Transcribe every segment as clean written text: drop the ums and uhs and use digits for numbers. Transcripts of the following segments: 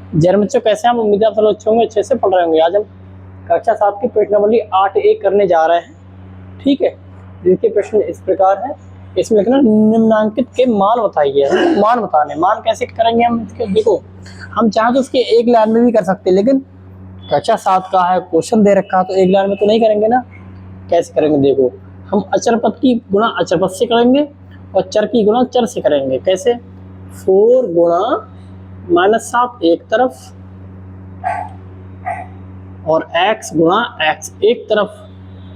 जय बच्चों, कैसे हैं आप? उम्मीद है आप सब अच्छे होंगे, अच्छे से पढ़ रहे होंगे। आज हम कक्षा 7 की प्रश्न नंबर 8A करने जा रहे हैं। ठीक है, जिसके प्रश्न इस प्रकार है। इसमें लिखना निम्नांकित के मान बताइए। मान बताने, मान कैसे करेंगे हम इसके? देखो, हम चाहें तो उसके एक लाइन में भी कर सकते हैं, लेकिन कक्षा 7 का है, क्वेश्चन दे रखा है, तो एक लाइन में तो नहीं करेंगे ना। कैसे करेंगे? देखो, हम अचर पद की गुणा अचर पद से करेंगे और चर की गुणा चर से करेंगे। कैसे? 4 गुणा -7 एक तरफ और x गुणा x एक तरफ।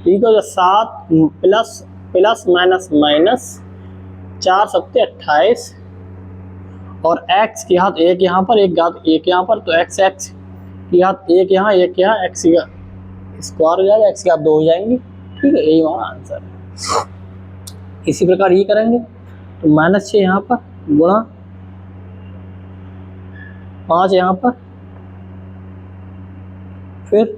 ठीक है, 7 प्लस प्लस माइनस माइनस 4 सत्ते 28 और x की घात 1 यहाँ पर, एक घात 1 यहाँ पर, तो x की घात 1 यहाँ, 1 यहाँ, x की स्क्वायर हो जाएगा, x की घात 2 हो जाएंगी। ठीक है, यही हमारा आंसर है। इसी प्रकार ये करेंगे तो -6 यहाँ पर गुणा 5 यहाँ पर, फिर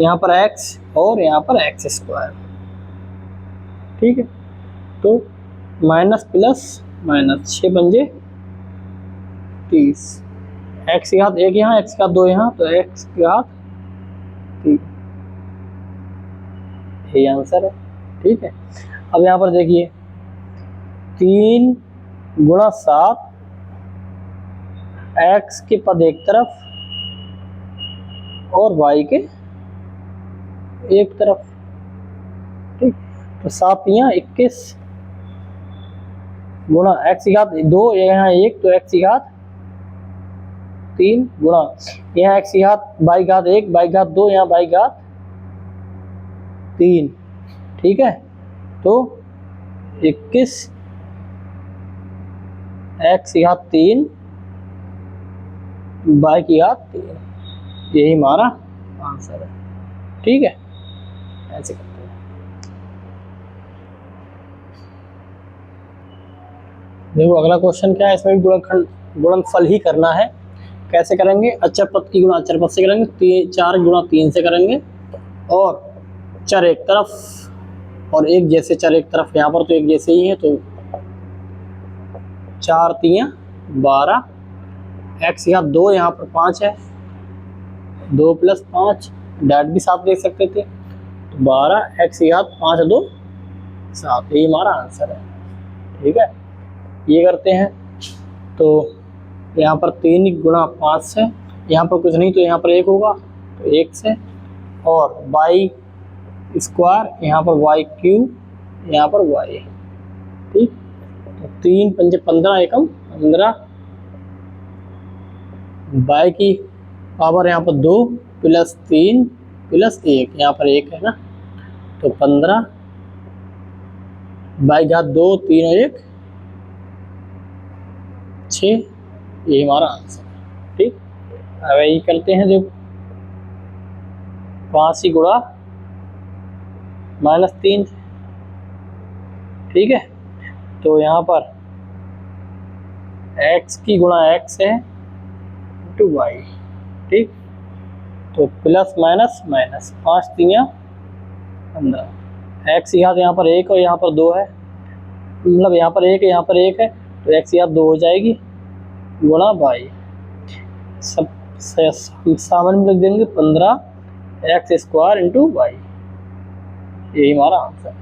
यहाँ पर x और यहाँ पर x स्क्वायर। ठीक है, तो माइनस प्लस माइनस 6 पंजे 30, x की घात 1 यहाँ, x की घात 2 यहाँ, तो x की घात 3। यही आंसर है। ठीक है, अब यहाँ पर देखिए 3 गुणा 7, x के पद एक तरफ और y के एक तरफ। ठीक, तो 7 यहाँ 21 गुणा x की घात 2 यहाँ 1, तो x की घात 3 गुणा यहाँ x की घात y की घात 1, y की घात 2, यहाँ y की घात 3। ठीक है, तो 21 x की घात 3 y की घात 3, यही हमारा आंसर है। ठीक है, ऐसे करते हैं। देखो अगला क्वेश्चन क्या है, इसमें भी गुणनफल ही करना है। कैसे करेंगे? अचर पद की गुणा अचर पद से करेंगे, 4 गुणा 3 से करेंगे और चर एक तरफ और एक जैसे चर एक तरफ। यहाँ पर तो एक जैसे ही है, तो 4 3 12, x की घात 2 यहाँ पर 5 है, 2 प्लस 5 डैट भी साथ देख सकते थे, तो 12, x की घात 5 2 7, यही हमारा आंसर है। ठीक है, ये करते हैं तो यहाँ पर 3 गुणा 5 से, यहाँ पर कुछ नहीं तो यहाँ पर 1 होगा, तो 1 से, और y स्क्वायर यहाँ पर y क्यूब, यहाँ पर y। ठीक, तो 3 पंजे 15 एकम 15, y की पावर यहाँ पर 2 प्लस 3 प्लस 1, यहाँ पर 1 है ना, तो 15, y घात 2 3 और 1 6, ये हमारा आंसर है। ठीक, अब यही करते हैं। देखो 5 ही गुणा -3। ठीक है, तो यहाँ पर x की गुणा x है टू y। ठीक, तो प्लस माइनस माइनस 5 3 15, x की घात यहाँ पर 1 और यहाँ पर 2 है, मतलब यहाँ पर 1 यहाँ पर 1 है, तो x की घात 2 हो जाएगी गुणा y। सब सामान्य में लिख देंगे 15x स्क्वायर इंटू y, यही हमारा आंसर है।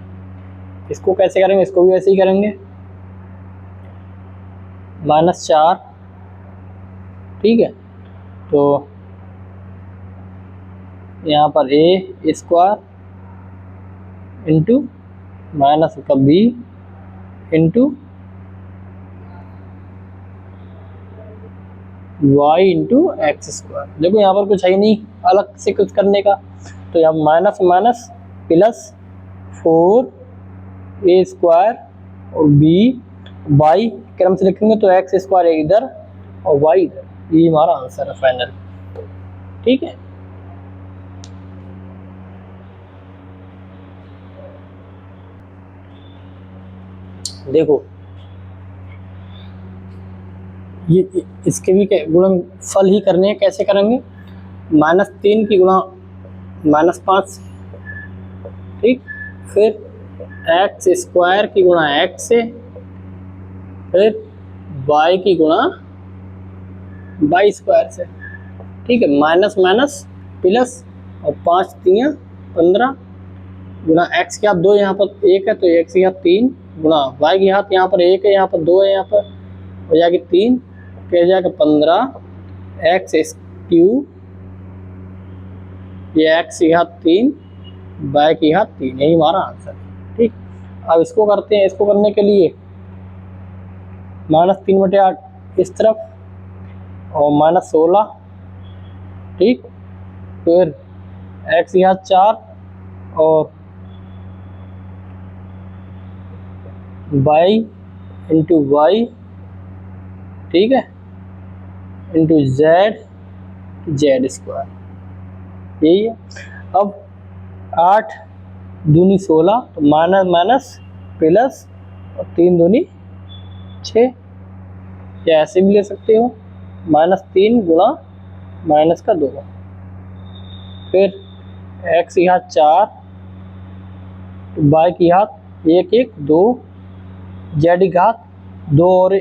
इसको कैसे करेंगे? इसको भी वैसे ही करेंगे, -4। ठीक है, तो यहाँ पर a स्क्वायर इंटू माइनस का b into y into x square. देखो यहाँ पर कुछ है ही नहीं अलग से कुछ करने का, तो यहाँ minus minus plus 4a square और b y क्रम से लिखेंगे, तो एक्स स्क्वायर इधर और y इधर, ये हमारा आंसर है फाइनल। ठीक है, देखो ये इसके भी गुणनफल ही करने हैं। कैसे करेंगे? -3 की गुणा -5, ठीक, फिर x स्क्वायर की गुणा x से, फिर वाई की गुणा वाई स्क्वायर से, ठीक है। माइनस माइनस प्लस और 5 3 15 गुणा एक्स की घात 2 यहाँ पर 1 है तो एक्स की घात 3 गुणा वाई की घात यहाँ पर 1 है, यहाँ पर 2 है, यहाँ पर हो जाएगी 3, फिर हो जाएगा 15 एक्स क्यूब, ये एक्स की घात 3 वाई की घात 3, यही हमारा आंसर है, ठीक। अब इसको करते हैं, इसको करने के लिए -3/8 इस तरफ और -16, ठीक। फिर एक्स की घात 4 और वाई इंटू वाई, ठीक है, इंटू जेड स्क्वायर, यही है। अब 8 दूनी 16 तो माइनस माइनस प्लस और 3 दूनी 6, या ऐसे भी ले सकते हो -3 गुणा माइनस का 2, फिर एक्स की घात 4 वाई की घात 1 1 2 जेड की घात 2 और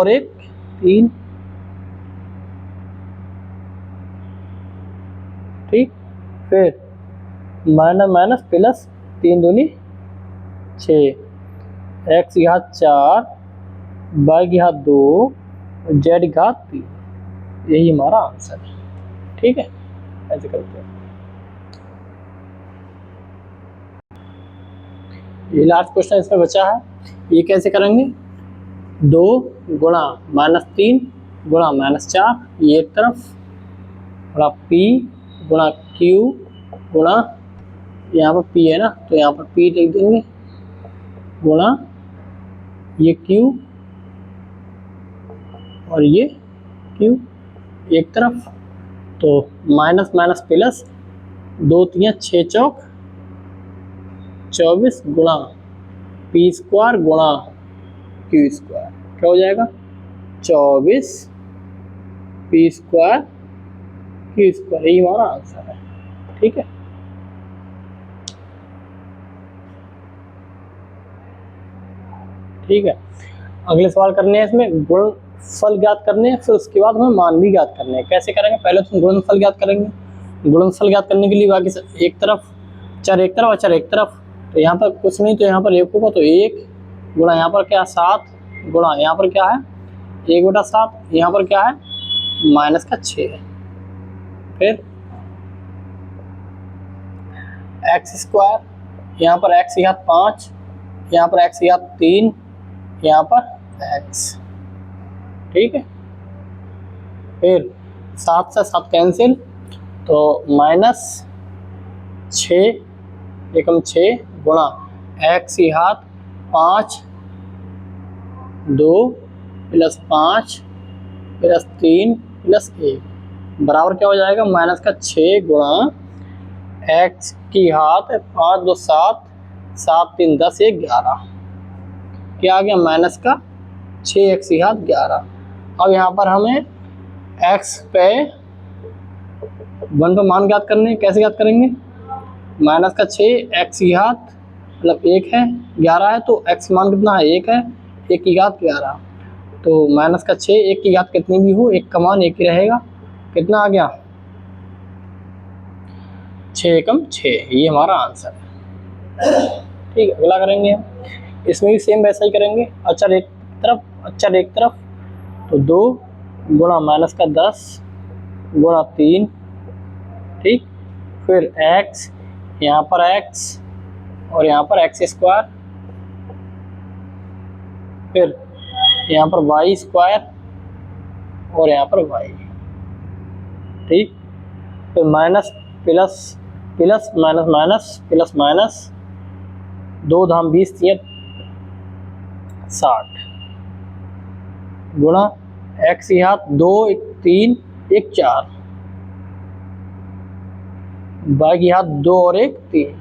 1 3, ठीक। फिर माइनस माइनस प्लस 3 दूनी 6, एक्स की घात 4 वाई की घात 2 जेड की घात 3, यही हमारा आंसर है, ठीक है। ऐसे करते हैं, ये लास्ट क्वेश्चन इसमें बचा है। ये कैसे करेंगे, 2 गुणा -3 गुणा -4, ये एक तरफ और P गुणा Q गुणा, यहाँ पर P है ना तो यहाँ पर P लिख देंगे, गुणा ये Q और ये Q एक तरफ, तो माइनस माइनस प्लस 2 3 6 चौक 24 गुणा P स्क्वायर गुणा Q स्क्वायर, क्या हो जाएगा 24 P स्क्वायर Q स्क्वायर, यही हमारा आंसर है, ठीक है। ठीक है, अगले सवाल करने हैं, इसमें गुणनफल ज्ञात करने हैं, फिर उसके बाद हमें मान भी ज्ञात करने हैं। कैसे करेंगे, पहले तो गुणनफल ज्ञात करेंगे। गुणनफल ज्ञात करने के लिए बाकी एक तरफ चर एक तरफ और चर एक तरफ, तो यहाँ पर कुछ नहीं तो यहाँ पर 1 होगा, तो 1 गुणा यहाँ पर क्या 7 गुणा यहाँ पर क्या है 1/7, यहाँ पर क्या है माइनस का 6 है, फिर एक्स स्क्वायर, यहाँ पर एक्स की घात 5, यहाँ पर एक्स की घात 3, यहाँ पर एक्स, ठीक है। फिर 7 से 7 कैंसिल, तो -6 एकम 6 गुणा एक्स की घात 5 2 + 5 + 3 + 1 बराबर क्या हो जाएगा -6 गुणा एक्स की घात 5 2 7 7 3 10 1 11, क्या आ गया -6 एक्स की घात 11। अब यहाँ पर हमें एक्स पे 1 पे मान ज्ञात करने, कैसे ज्ञात करेंगे, -6 एक्स की घात मतलब 1 है 11 है, तो एक्स मान कितना है 1 है, 1 की घात 11, तो -6 1 की घात कितनी भी हो 1 का मान 1 ही रहेगा, कितना आ गया 6 एकम 6, ये हमारा आंसर है, ठीक है। अगला करेंगे हम, इसमें भी सेम वैसा ही करेंगे, अचर एक तरफ, तो 2 गुणा -10 गुणा 3, ठीक। फिर x, यहाँ पर x और यहाँ पर x स्क्वायर, फिर यहाँ पर y स्क्वायर और यहाँ पर y, ठीक। फिर minus plus plus minus minus plus minus 2 धाम 20 3 60 गुणा एक्स की घात 2 1 3 1 4 वाई की घात 2 और 1 3,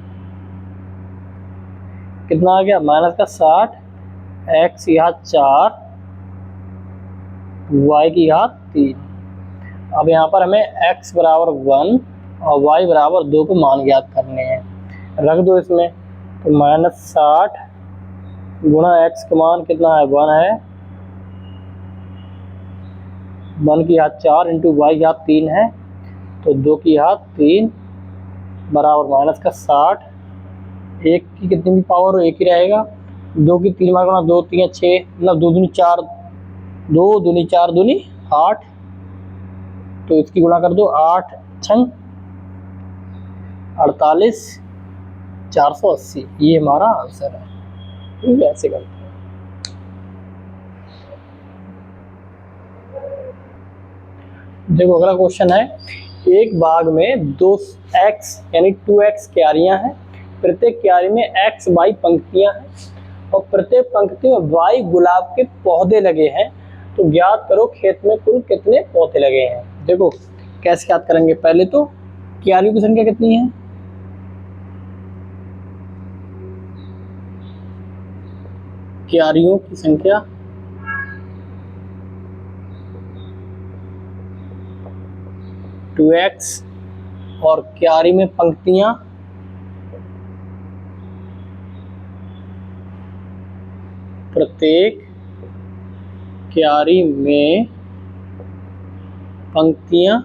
कितना आ गया -60 एक्स की घात 4 वाई की घात 3। अब यहाँ पर हमें x बराबर 1 और y बराबर 2 को मान ज्ञात करने हैं, रख दो इसमें, तो -60 गुणा x का मान कितना है 1 है 1 की घात 4 इंटू वाई की घात 3 है, तो 2 की घात 3 बराबर माइनस का 60। एक की कितनी भी पावर हो एक ही रहेगा। 2 की 3 बार गुणा 2 3 6, मतलब 2 दूनी 4, 2 दूनी 4 दूनी 8, तो इसकी गुणा कर दो 8 छंग 48 480, ये हमारा आंसर है। ठीक है, ऐसे करते हैं। देखो अगला क्वेश्चन है, एक बाग में 2x यानी 2x क्यारियां हैं, प्रत्येक क्यारी में x y पंक्तियां हैं और प्रत्येक पंक्ति में y गुलाब के पौधे लगे हैं, तो ज्ञात करो खेत में कुल कितने पौधे लगे हैं। देखो कैसे ज्ञात करेंगे, पहले तो क्यारियों की संख्या कितनी है, क्यारियों की संख्या 2x और क्यारी में पंक्तियां प्रत्येक क्यारी में पंक्तियां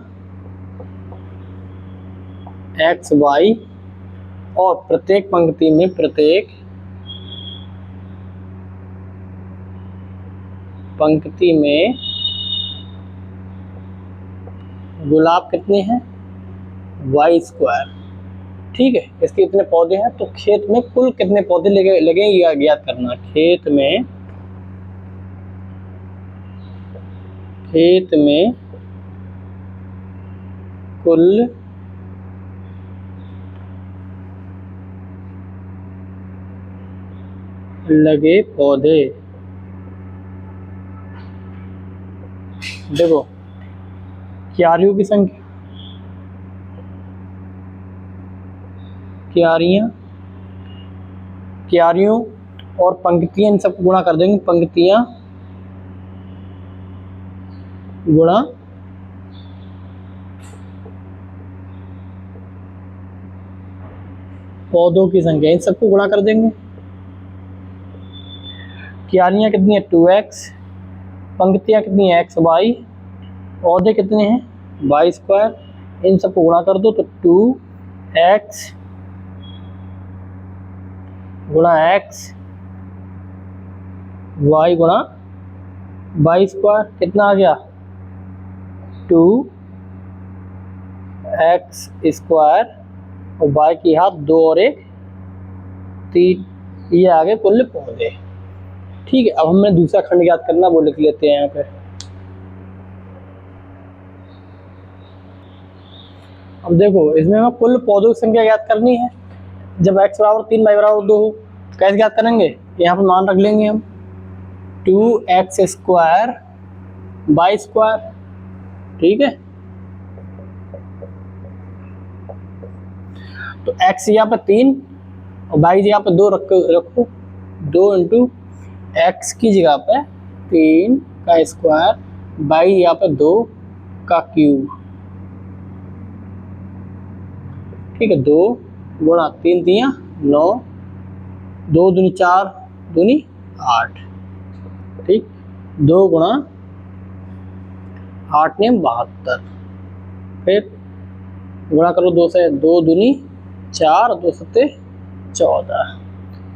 x y और प्रत्येक पंक्ति में गुलाब कितने हैं, y स्क्वायर। ठीक है, इसके इतने पौधे हैं, तो खेत में कुल कितने पौधे लगे ये ज्ञात करना। खेत में कुल लगे पौधे। देखो क्यारियों की संख्या, क्यारियों और पंक्तियां, इन सबको गुणा कर देंगे, पंक्तियां गुणा पौधों की संख्या, इन सबको गुणा कर देंगे। क्यारियां कितनी है 2x, पंक्तियां कितनी है x y, पौधे कितने हैं y स्क्वायर, इन सबको गुणा कर दो तो 2x गुणा x y गुणा y स्क्वायर कितना आ गया 2x स्क्वायर और y की घात 2 और 1 3, ये आ गए कुल पौधे। ठीक है, अब हमें दूसरा खंड ज्ञात करना, वो लिख लेते हैं यहाँ पे। अब देखो इसमें हमें कुल पौधों की संख्या ज्ञात करनी है। जब x बराबर 3 y बराबर 2 हो, कैसे ज्ञात करेंगे, यहाँ पे मान रख लेंगे हम 2x स्क्वायर y स्क्वायर। ठीक है, तो x यहाँ पे 3 और y यहाँ पे 2 रखो 2 इंटू x की जगह पे 3 का स्क्वायर, y यहाँ पे 2 का क्यूब। ठीक है, 2 गुणा 3 दिया 9, 2 दूनी 4 दूनी 8। ठीक, 2 गुणा 8 ने 72, फिर गुणा करो 2 से, 2 दूनी 4 2 सत्ते 14,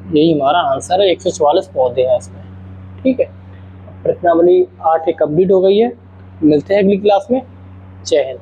यही हमारा आंसर है। 144 पौधे हैं इसमें। ठीक है, प्रश्नावली 8 कंप्लीट हो गई है। मिलते हैं अगली क्लास में। जय हिंद।